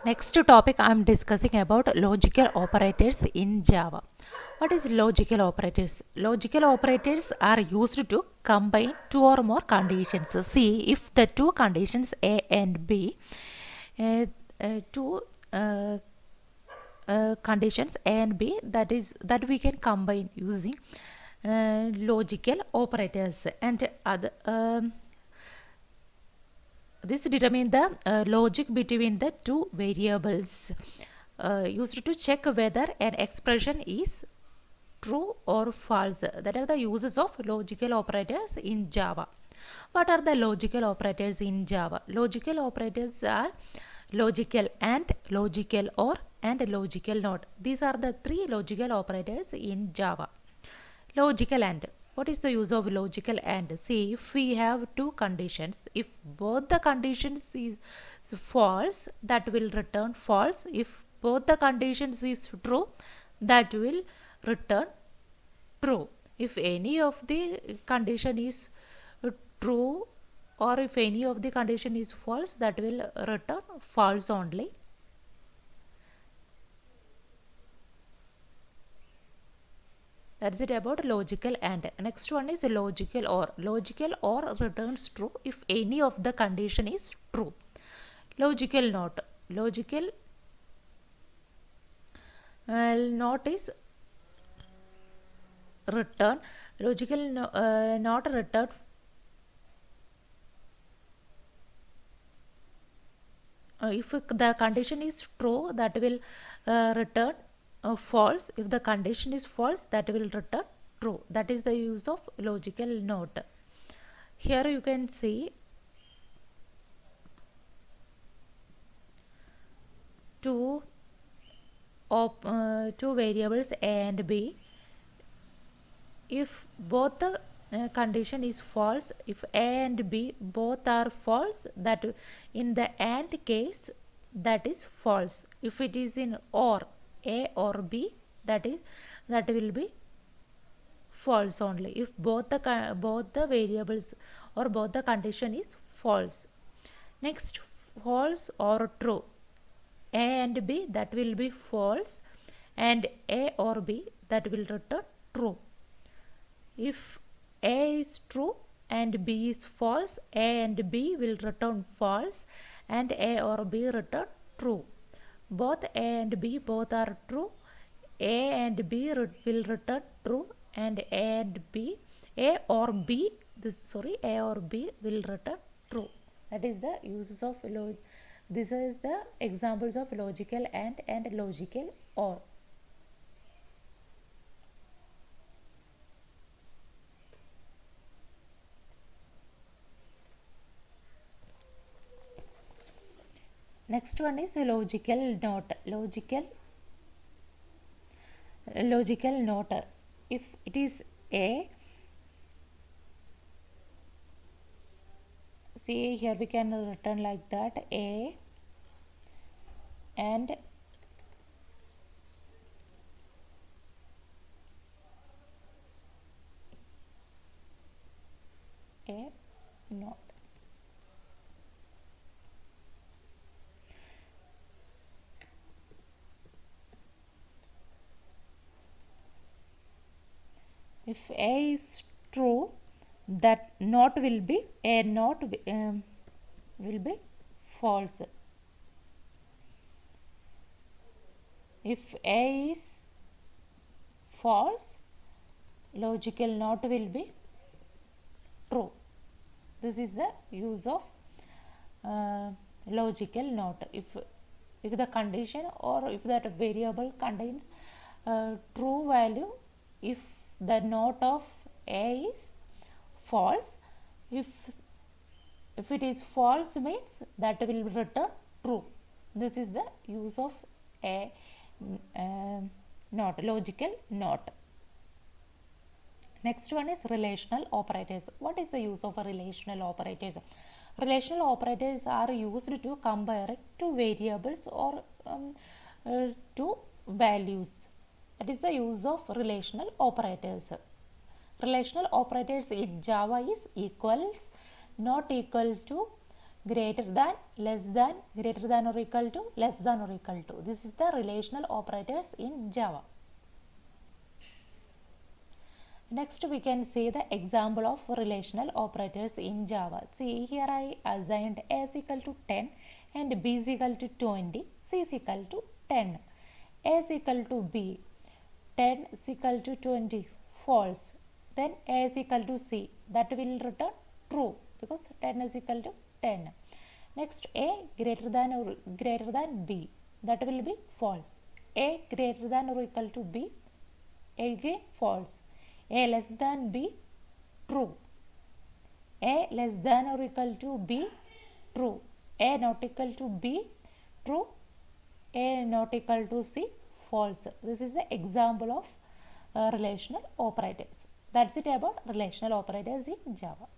Next topic I am discussing about logical operators in Java. What is logical operators? Logical operators are used to combine two or more conditions. See if the two conditions A and B, two conditions A and B, that we can combine using logical operators, and other this determines the logic between the two variables used to check whether an expression is true or false. That are the uses of logical operators in Java. What are the logical operators in Java? Logical operators are logical and, logical or, and logical not. These are the three logical operators in Java. Logical AND. What is the use of logical AND? See, if we have two conditions, if both the conditions is false, that will return false. If both the conditions is true, that will return true. If any of the condition is true, or if any of the condition is false, that will return false only. That's it about logical AND. Next one is logical OR. Logical OR returns true if any of the condition is true. Logical NOT. Logical NOT is return. Logical NOT return if the condition is true, that will return false. If the condition is false, that will return true. That is the use of logical NOT. Here you can see two variables A and B. If both the condition is false, if A and B both are false, that in the AND case, that is false. If it is in OR, A or B, that will be false only. If both the variables or both the condition is false. Next, false or true. A and B, that will be false, and A or B, that will return true. If A is true and B is false, A and B will return false, and A or B return true. Both A and B both are true. A and B will return true, and A or B will return true. That is the uses of this is the examples of logical and logical OR. Next one is logical NOT. Logical NOT. If it is A, see here we can return like that, A and A NOT. If A is true, that NOT will be A NOT will be false. If A is false, logical NOT will be true. This is the use of logical NOT. If the condition or if that variable contains true value, if the NOT of A is false, if it is false, means that will return true. This is the use of a NOT, logical NOT. Next one is relational operators. What is the use of a relational operators? Relational operators are used to compare two variables or two values. That is the use of relational operators. Relational operators in Java is equals, not equal to, greater than, less than, greater than or equal to, less than or equal to. This is the relational operators in Java. Next we can see the example of relational operators in Java. See here I assigned A is equal to 10 and B is equal to 20, C is equal to 10. A is equal to B, 10 is equal to 20, false. Then A is equal to C, that will return true because 10 is equal to 10. Next A greater than or greater than B, that will be false. A greater than or equal to B, again false. A less than B, true. A less than or equal to B, true. A not equal to B, true. A not equal to C, false. This is the example of relational operators. That's it about relational operators in Java.